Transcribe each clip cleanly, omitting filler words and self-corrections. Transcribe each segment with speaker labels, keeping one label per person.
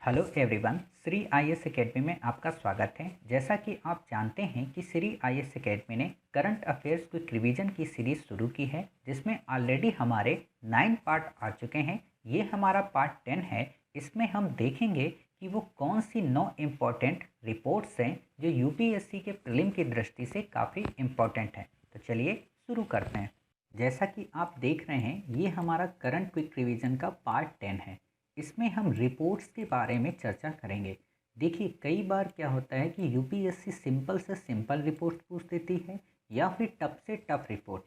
Speaker 1: Hello everyone, Shri IAS academy में आपका स्वागत है। जैसा कि आप जानते हैं कि श्री आईएएस एकेडमी ने करंट अफेयर्स क्विक रिवीजन की सीरीज़ शुरू की है, जिसमें ऑलरेडी हमारे 9 पार्ट आ चुके हैं। ये हमारा पार्ट 10 है। इसमें हम देखेंगे कि वो कौन सी 9 इम्पॉर्टेंट रिपोर्ट्स हैं जो यूपीएससी के प्रीलिम की दृष्टि से काफ़ी इम्पॉर्टेंट हैं। तो चलिए शुरू करते हैं। जैसा कि आप देख रहे हैं, ये हमारा करंट क्विक रिवीजन का पार्ट 10 है। इसमें हम रिपोर्ट्स के बारे में चर्चा करेंगे। देखिए, कई बार क्या होता है कि यूपीएससी सिंपल से सिंपल रिपोर्ट पूछ देती है या फिर टफ से टफ रिपोर्ट।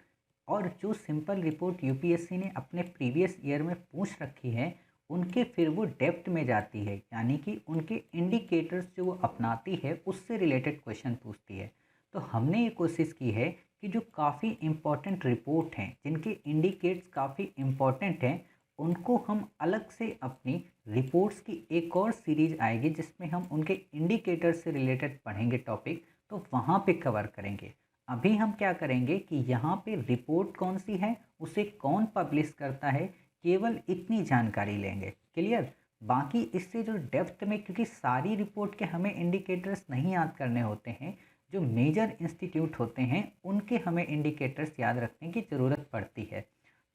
Speaker 1: और जो सिंपल रिपोर्ट यूपीएससी ने अपने प्रीवियस ईयर में पूछ रखी है, उनके फिर वो डेप्थ में जाती है, यानी कि उनके इंडिकेटर्स जो वो अपनाती है उससे रिलेटेड क्वेश्चन पूछती है। तो हमने ये कोशिश की है कि जो काफ़ी इम्पॉर्टेंट रिपोर्ट हैं, जिनके इंडिकेट्स काफ़ी इम्पॉर्टेंट हैं, उनको हम अलग से अपनी रिपोर्ट्स की एक और सीरीज आएगी जिसमें हम उनके इंडिकेटर से रिलेटेड पढ़ेंगे टॉपिक, तो वहाँ पे कवर करेंगे। अभी हम क्या करेंगे कि यहाँ पे रिपोर्ट कौन सी है, उसे कौन पब्लिश करता है, केवल इतनी जानकारी लेंगे। क्लियर? बाकी इससे जो डेप्थ में, क्योंकि सारी रिपोर्ट के हमें इंडिकेटर्स नहीं याद करने होते हैं, जो मेजर इंस्टीट्यूट होते हैं उनके हमें इंडिकेटर्स याद रखने की ज़रूरत पड़ती है।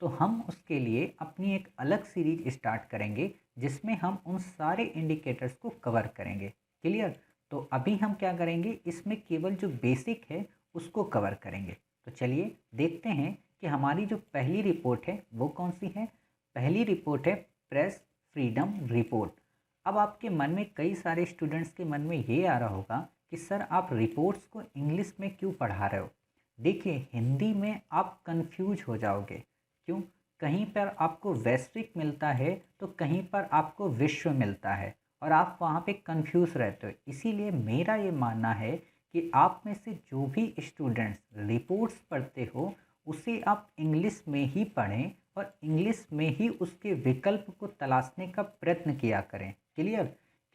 Speaker 1: तो हम उसके लिए अपनी एक अलग सीरीज स्टार्ट करेंगे जिसमें हम उन सारे इंडिकेटर्स को कवर करेंगे। क्लियर? तो अभी हम क्या करेंगे, इसमें केवल जो बेसिक है उसको कवर करेंगे। तो चलिए देखते हैं कि हमारी जो पहली रिपोर्ट है वो कौन सी है। पहली रिपोर्ट है प्रेस फ्रीडम रिपोर्ट। अब आपके मन में, कई सारे स्टूडेंट्स के मन में ये आ रहा होगा कि सर, आप रिपोर्ट्स को इंग्लिश में क्यों पढ़ा रहे हो। देखिए, हिंदी में आप कंफ्यूज हो जाओगे। क्यों? कहीं पर आपको वैश्विक मिलता है तो कहीं पर आपको विश्व मिलता है और आप वहाँ पे कंफ्यूज रहते हो। इसीलिए मेरा ये मानना है कि आप में से जो भी स्टूडेंट्स रिपोर्ट्स पढ़ते हो उसे आप इंग्लिश में ही पढ़ें और इंग्लिश में ही उसके विकल्प को तलाशने का प्रयत्न किया करें। क्लियर?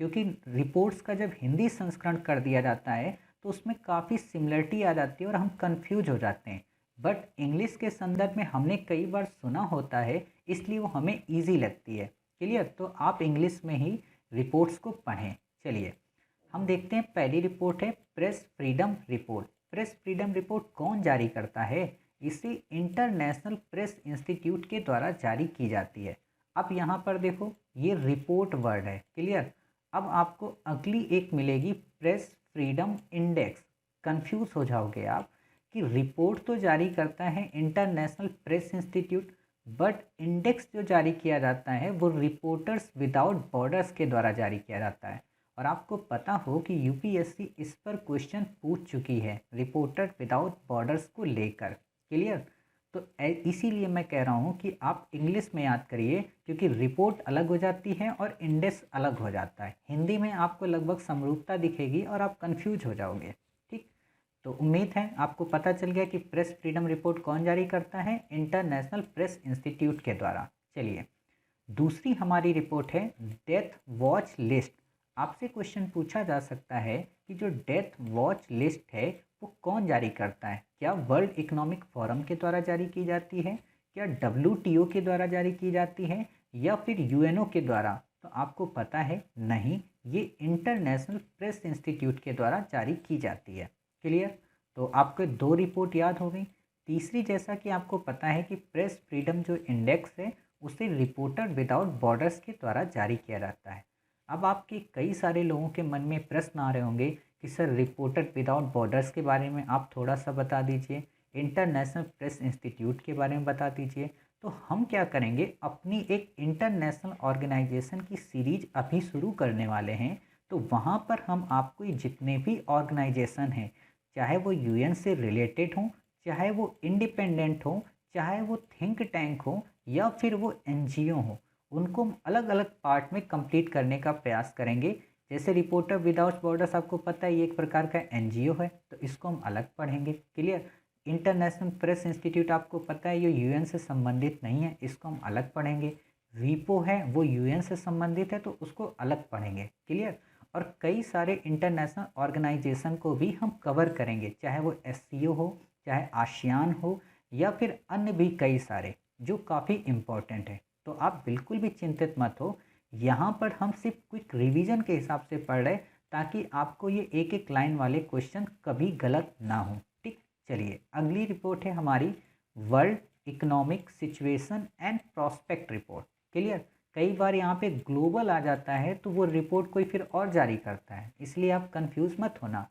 Speaker 1: क्योंकि रिपोर्ट्स का जब हिंदी संस्करण कर दिया जाता है तो उसमें काफ़ी सिमिलरिटी आ जाती है और हम कंफ्यूज हो जाते हैं। बट इंग्लिश के संदर्भ में हमने कई बार सुना होता है, इसलिए वो हमें इजी लगती है। क्लियर? तो आप इंग्लिश में ही रिपोर्ट्स को पढ़ें। चलिए हम देखते हैं, पहली रिपोर्ट है press freedom report. Press freedom report कौन जारी करता है? इसे इंटरनेशनल प्रेस इंस्टीट्यूट के द्वारा जारी की जाती है। अब यहाँ पर देखो, ये रिपोर्ट वर्ड है। क्लियर? अब आपको अगली एक मिलेगी प्रेस फ्रीडम इंडेक्स। कंफ्यूज हो जाओगे आप कि रिपोर्ट तो जारी करता है international press institute, but index जो जारी किया जाता है वो रिपोर्टर्स विदाउट बॉर्डर्स के द्वारा जारी किया जाता है। और आपको पता हो कि यूपीएससी इस पर क्वेश्चन पूछ चुकी है, रिपोर्टर विदाउट बॉर्डर्स को लेकर। क्लियर? तो इसीलिए मैं कह रहा हूँ कि आप इंग्लिश में याद करिए, क्योंकि रिपोर्ट अलग हो जाती है और इंडेक्स अलग हो जाता है। हिंदी में आपको लगभग समरूपता दिखेगी और आप कंफ्यूज हो जाओगे। ठीक? तो उम्मीद है आपको पता चल गया कि प्रेस फ्रीडम रिपोर्ट कौन जारी करता है, इंटरनेशनल प्रेस इंस्टीट्यूट के द्वारा। चलिए दूसरी हमारी रिपोर्ट है डेथ वॉच लिस्ट। आपसे क्वेश्चन पूछा जा सकता है कि जो डेथ वॉच लिस्ट है वो कौन जारी करता है। क्या वर्ल्ड इकोनॉमिक फोरम के द्वारा जारी की जाती है, क्या डब्ल्यूटीओ के द्वारा जारी की जाती है, या फिर यूएनओ के द्वारा? तो आपको पता है नहीं, ये इंटरनेशनल प्रेस इंस्टीट्यूट के द्वारा जारी की जाती है। क्लियर? तो आपको 2 रिपोर्ट याद हो गई। तीसरी, जैसा कि आपको पता है कि प्रेस फ्रीडम जो इंडेक्स है उसे रिपोर्टर विदाउट बॉर्डर्स के द्वारा जारी किया जाता है। अब आपके कई सारे लोगों के मन में प्रश्न आ रहे होंगे कि सर, रिपोर्टर विदाउट बॉर्डर्स के बारे में आप थोड़ा सा बता दीजिए, इंटरनेशनल प्रेस इंस्टीट्यूट के बारे में बता दीजिए। तो हम क्या करेंगे, अपनी एक इंटरनेशनल ऑर्गेनाइजेशन की सीरीज अभी शुरू करने वाले हैं। तो वहाँ पर हम आपको जितने भी ऑर्गेनाइजेशन हैं, चाहे वो यूएन से रिलेटेड हों, चाहे वो इंडिपेंडेंट हों, चाहे वो थिंक टैंक हो, या फिर वो एनजीओ हो, उनको हम अलग अलग पार्ट में कंप्लीट करने का प्रयास करेंगे। जैसे रिपोर्टर विदाउट बॉर्डर्स आपको पता है ये एक प्रकार का एनजीओ है, तो इसको हम अलग पढ़ेंगे। क्लियर? इंटरनेशनल प्रेस इंस्टीट्यूट आपको पता है ये यूएन से संबंधित नहीं है, इसको हम अलग पढ़ेंगे। वीपो है वो यूएन से संबंधित है, तो उसको अलग पढ़ेंगे। क्लियर? और कई सारे इंटरनेशनल ऑर्गेनाइजेशन को भी हम कवर करेंगे, चाहे वो एससीओ हो, चाहे आसियान हो, या फिर अन्य भी कई सारे जो काफ़ी इम्पोर्टेंट है। तो आप बिल्कुल भी चिंतित मत हो, यहाँ पर हम सिर्फ क्विक रिवीजन के हिसाब से पढ़ रहे ताकि आपको ये एक एक लाइन वाले क्वेश्चन कभी गलत ना हो। ठीक, चलिए अगली रिपोर्ट है हमारी world economic situation and prospect report. Clear, कई बार यहाँ पे ग्लोबल आ जाता है तो वो रिपोर्ट कोई फिर और जारी करता है, इसलिए आप कंफ्यूज मत होना।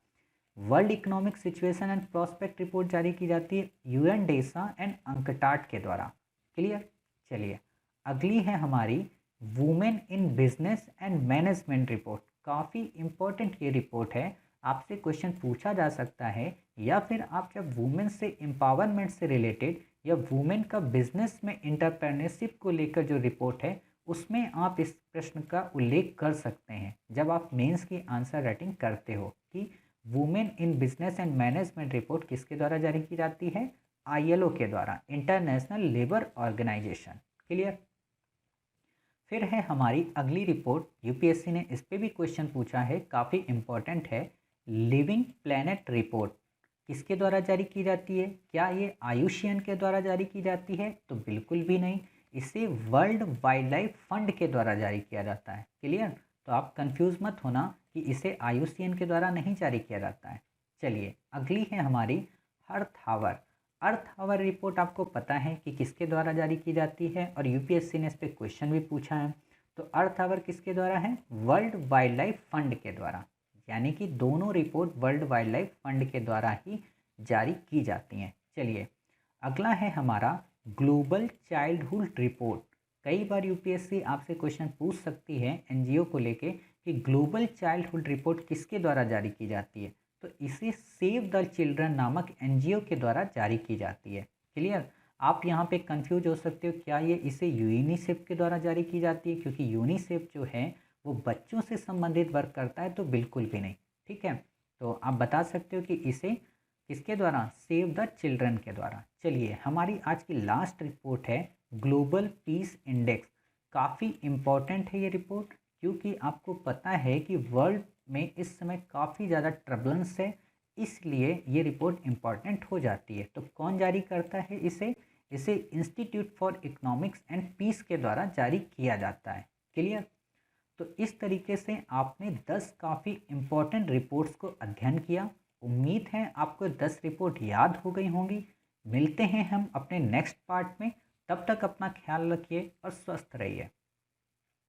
Speaker 1: World economic situation and prospect report जारी की जाती है यूएनडेसा एंड अंकटाड के द्वारा। क्लियर, चलिए अगली है हमारी women in business and management report. काफ़ी इंपॉर्टेंट ये रिपोर्ट है, आपसे क्वेश्चन पूछा जा सकता है, या फिर आप जब वुमेन से एम्पावरमेंट से रिलेटेड या वुमेन का बिजनेस में इंटरप्रेन्योरशिप को लेकर जो रिपोर्ट है उसमें आप इस प्रश्न का उल्लेख कर सकते हैं जब आप मेंस की आंसर राइटिंग करते हो कि women in business and management report किसके द्वारा जारी की जाती है, आईएलओ के द्वारा, इंटरनेशनल लेबर ऑर्गेनाइजेशन। क्लियर, फिर है हमारी अगली रिपोर्ट, यूपीएससी ने इस पे भी क्वेश्चन पूछा है, काफ़ी इंपॉर्टेंट है, लिविंग प्लैनेट रिपोर्ट किसके द्वारा जारी की जाती है? क्या ये आयुष्मान के द्वारा जारी की जाती है? तो बिल्कुल भी नहीं, इसे वर्ल्ड वाइल्ड लाइफ फंड के द्वारा जारी किया जाता है। क्लियर, तो आप कंफ्यूज मत होना कि इसे आयुष्मान के द्वारा नहीं जारी किया जाता है। चलिए अगली है हमारी अर्थ आवर। अर्थ आवर रिपोर्ट आपको पता है कि किसके द्वारा जारी की जाती है और यूपीएससी ने इस पर क्वेश्चन भी पूछा है। तो अर्थ आवर किसके द्वारा है? वर्ल्ड वाइल्ड लाइफ फंड के द्वारा, यानी कि दोनों report world wild life fund के द्वारा ही जारी की जाती हैं। चलिए अगला है हमारा ग्लोबल चाइल्डहुड रिपोर्ट। कई बार यूपीएससी आपसे क्वेश्चन पूछ सकती है एनजीओ को लेके कि ग्लोबल चाइल्डहुड रिपोर्ट किसके द्वारा जारी की जाती है, तो इसे सेव द चिल्ड्रन नामक एनजीओ के द्वारा जारी की जाती है। क्लियर, आप यहाँ पे कंफ्यूज हो सकते हो क्या ये इसे यूनिसेफ के द्वारा जारी की जाती है, क्योंकि यूनिसेफ जो है वो बच्चों से संबंधित वर्क करता है, तो बिल्कुल भी नहीं। ठीक है, तो आप बता सकते हो कि इसे किसके द्वारा, सेव द चिल्ड्रन के द्वारा। चलिए हमारी आज की लास्ट रिपोर्ट है ग्लोबल पीस इंडेक्स। काफ़ी इम्पॉर्टेंट है ये रिपोर्ट, क्योंकि आपको पता है कि वर्ल्ड में इस समय काफ़ी ज़्यादा ट्रबलेंस है, इसलिए ये रिपोर्ट इम्पॉर्टेंट हो जाती है। तो कौन जारी करता है इसे? इसे institute for economics and peace के द्वारा जारी किया जाता है। क्लियर, तो इस तरीके से आपने 10 काफ़ी इम्पोर्टेंट रिपोर्ट्स को अध्ययन किया। उम्मीद है आपको 10 रिपोर्ट याद हो गई होंगी। मिलते हैं हम अपने नेक्स्ट पार्ट में, तब तक अपना ख्याल रखिए और स्वस्थ रहिए।